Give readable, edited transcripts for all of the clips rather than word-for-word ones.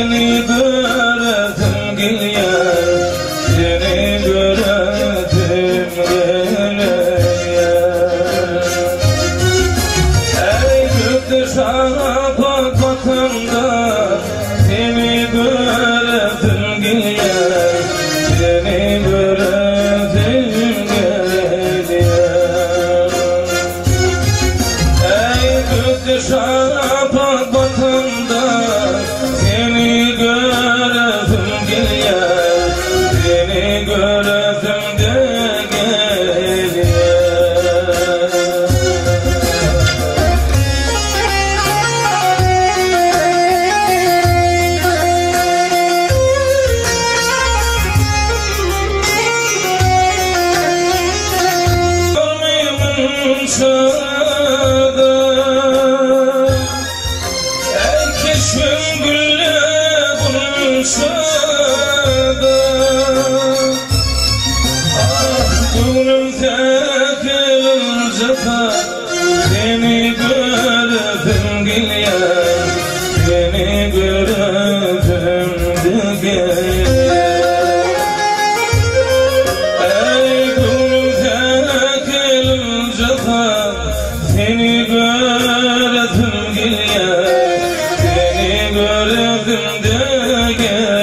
seni göresim geliyor, seni göresim geliyor. Ey gökte şafak batanda seni göresim geliyor, seni göresim geliyor. Ey gökte şafak batanda seni göresim geliyor, seni göresim de geliyor. Ey keşfim gülle buluşada, ah gönlüm tekilce seni göresim geliyor, seni göresim de geliyor. Ey gönlüm tekilce seni göresim geliyor, seni göresim de geliyor.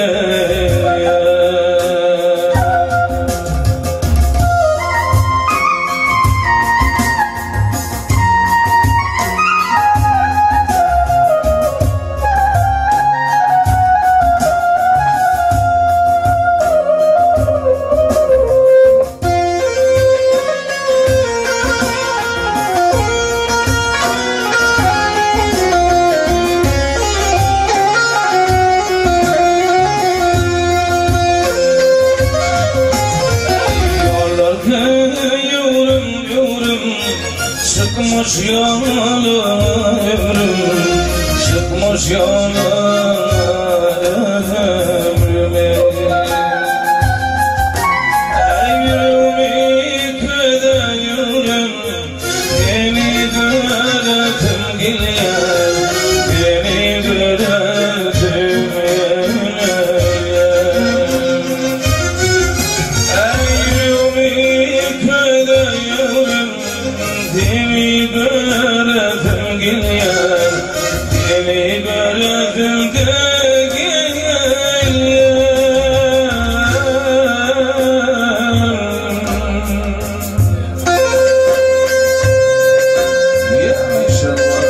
Çıkmış yola ömrüm, çıkmış yola ömrüme. Ey yürümü köde yürüm, seni göresim geliyor, seni göresim geliyor. Ey yürümü köde yürüm, seni göresim geliyor, seni göresim de geliyor. Ya maşallah.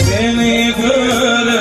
Seni göre